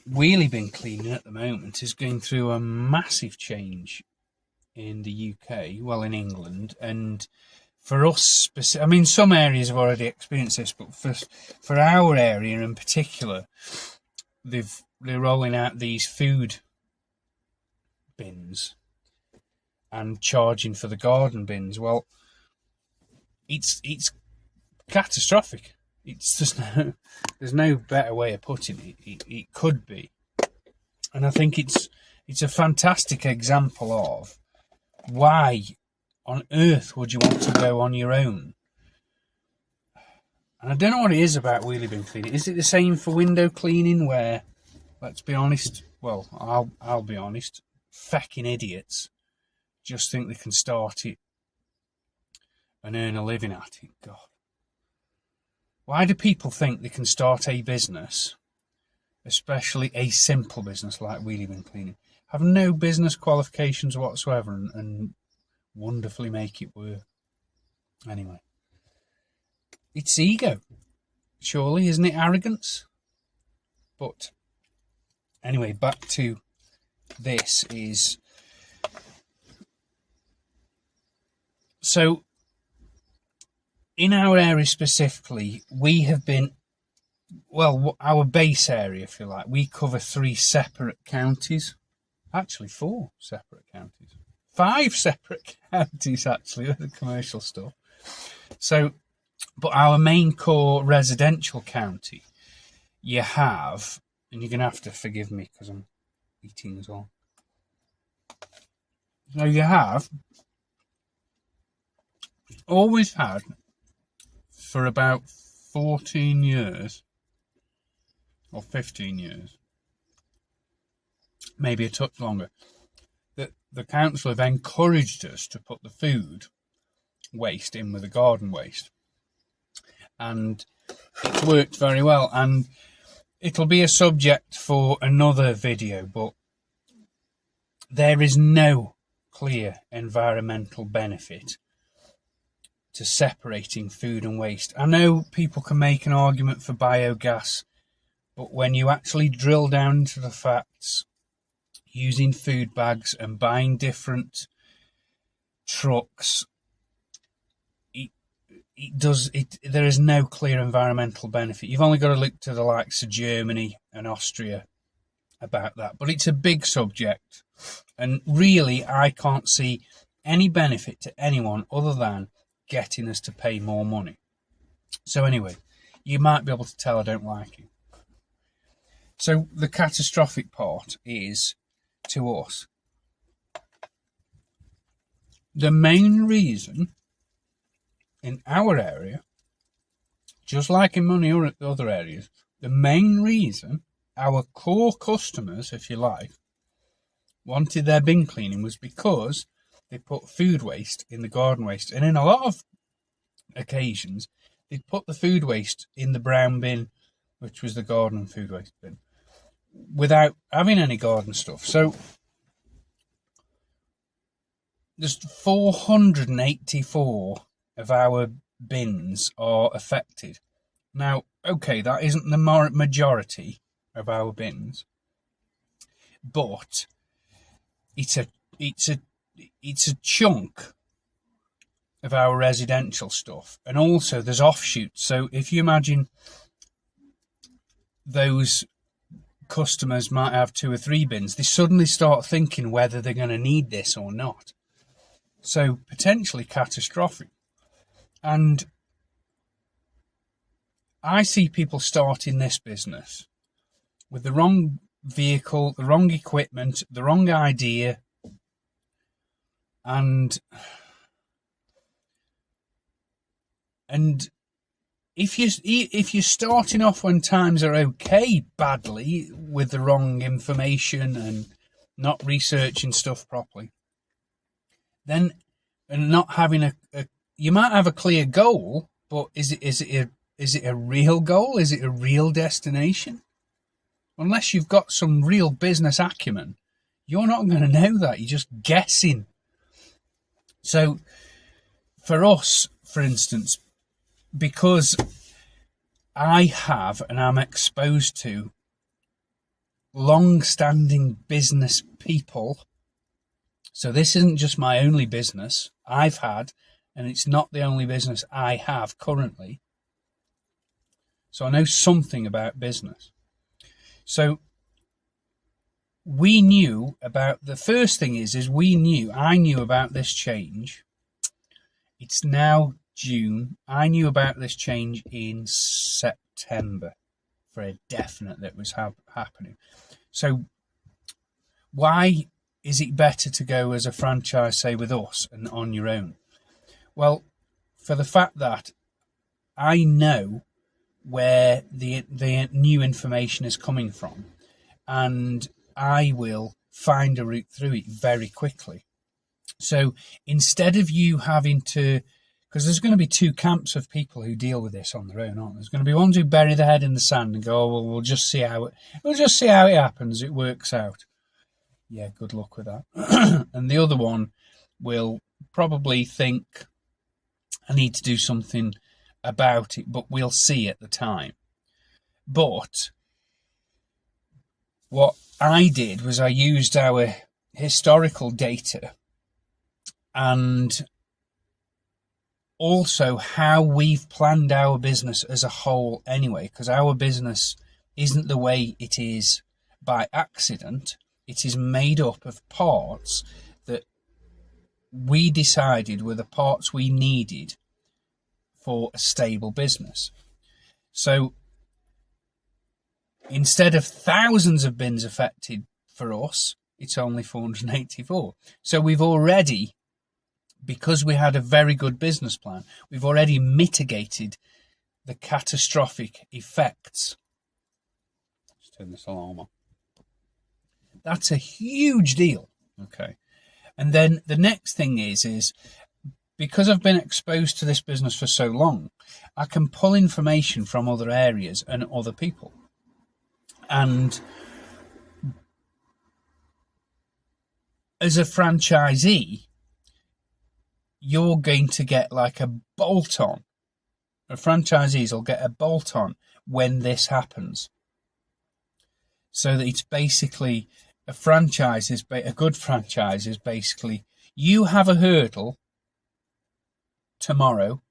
Wheelie bin cleaning at the moment is going through a massive change in the UK, well, in England, and for us, I mean, some areas have already experienced this, but for our area in particular, they're rolling out these food bins and charging for the garden bins. Well, it's catastrophic. It's just there's no better way of putting it. It could be, and I think it's a fantastic example of why on earth would you want to go on your own. And I don't know what it is about wheelie bin cleaning. Is it the same for window cleaning, where, let's be honest, well, I'll be honest, fecking idiots just think they can start it and earn a living at it. God. Why do people think they can start a business, especially a simple business like wheelie bin cleaning, have no business qualifications whatsoever and wonderfully make it work? Anyway, it's ego, surely, isn't it? Arrogance. But anyway, back to this is, so in our area specifically, we have been, well, our base area, if you like, we cover 3 separate counties. Actually, 4 separate counties. 5 separate counties, actually, with the commercial stuff. So, but our main core residential county, you have, and you're going to have to forgive me because I'm eating as well. So you have always had, for about 14 years, or 15 years, maybe a touch longer, that the council have encouraged us to put the food waste in with the garden waste. And it's worked very well. And it'll be a subject for another video, but there is no clear environmental benefit to separating food and waste. I know people can make an argument for biogas, but when you actually drill down into the facts, using food bags and buying different trucks, there is no clear environmental benefit. You've only got to look to the likes of Germany and Austria about that. But it's a big subject, and really I can't see any benefit to anyone other than getting us to pay more money. So anyway, you might be able to tell I don't like it. So the catastrophic part is, to us, the main reason in our area, just like in many other areas, the main reason our core customers, if you like, wanted their bin cleaning was because they put food waste in the garden waste. And in a lot of occasions, they'd put the food waste in the brown bin, which was the garden food waste bin, without having any garden stuff. So there's 484 of our bins are affected. Now, okay, that isn't the majority of our bins, but it's a chunk of our residential stuff. And also there's offshoots. So if you imagine those customers might have 2 or 3 bins, they suddenly start thinking whether they're going to need this or not. So potentially catastrophic. And I see people starting this business with the wrong vehicle, the wrong equipment, the wrong idea. And if you're starting off when times are okay badly with the wrong information and not researching stuff properly, then, and not having you might have a clear goal, but is it a real goal? Is it a real destination? Unless you've got some real business acumen, you're not going to know that. You're just guessing. So for us, for instance, because I have and I'm exposed to long-standing business people. So this isn't just my only business I've had, and it's not the only business I have currently. So I know something about business. So we knew about, the first thing is I knew about this change. It's now June. I knew about this change in September for a definite that was happening. So why is it better to go as a franchise, say with us, and on your own? Well, for the fact that I know where the new information is coming from, and I will find a route through it very quickly. So instead of you having to, because there's going to be two camps of people who deal with this on their own, aren't there? There's going to be ones who bury their head in the sand and go, oh, well, we'll just see how it happens. It works out. Yeah, good luck with that. And the other one will probably think, I need to do something about it, but we'll see at the time. But what I did was I used our historical data and also how we've planned our business as a whole anyway, because our business isn't the way it is by accident. It is made up of parts that we decided were the parts we needed for a stable business. So instead of thousands of bins affected for us, it's only 484. So we've already, because we had a very good business plan, we've already mitigated the catastrophic effects. Let's turn this alarm on. That's a huge deal. Okay. And then the next thing is because I've been exposed to this business for so long, I can pull information from other areas and other people. And as a franchisee, you're going to get like a bolt-on. Franchisees will get a bolt-on when this happens. So that it's basically a good franchise is basically, you have a hurdle tomorrow.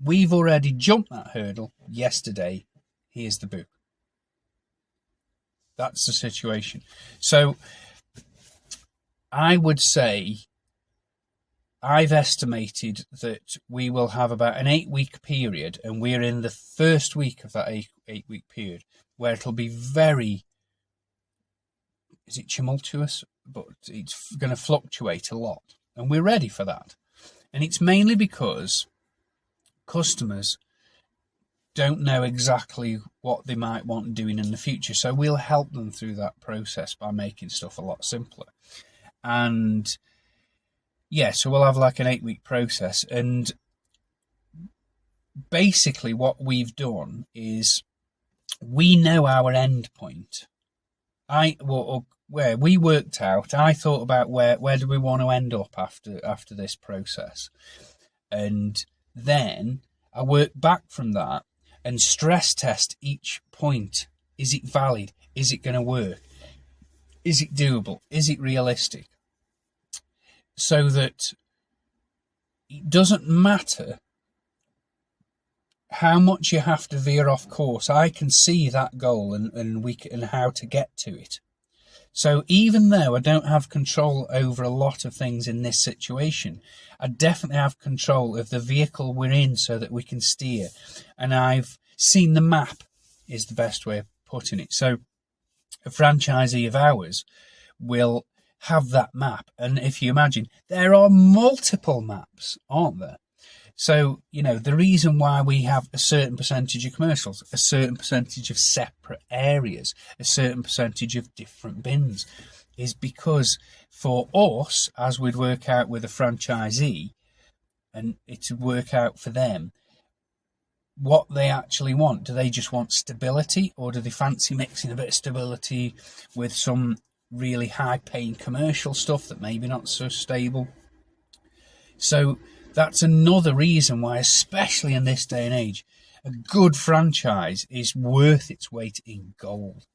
We've already jumped that hurdle yesterday. Here's the book. That's the situation. So I would say I've estimated that we will have about an 8-week period, and we're in the first week of that 8-week period, where it'll be very, is it tumultuous? But it's going to fluctuate a lot. And we're ready for that. And it's mainly because customers don't know exactly what they might want doing in the future. So we'll help them through that process by making stuff a lot simpler. And yeah, so we'll have like an 8-week process. And basically what we've done is we know our end point. Where we worked out, I thought about where do we want to end up after this process. And then I worked back from that and stress test each point. Is it valid? Is it going to work? Is it doable? Is it realistic? So that it doesn't matter how much you have to veer off course. I can see that goal and how to get to it. So even though I don't have control over a lot of things in this situation, I definitely have control of the vehicle we're in so that we can steer. And I've seen the map, is the best way of putting it. So a franchisee of ours will have that map. And if you imagine, there are multiple maps, aren't there? So, the reason why we have a certain percentage of commercials, a certain percentage of separate areas, a certain percentage of different bins, is because for us, as we'd work out with a franchisee, and it would work out for them, what they actually want. Do they just want stability, or do they fancy mixing a bit of stability with some really high-paying commercial stuff that maybe not so stable? So that's another reason why, especially in this day and age, a good franchise is worth its weight in gold.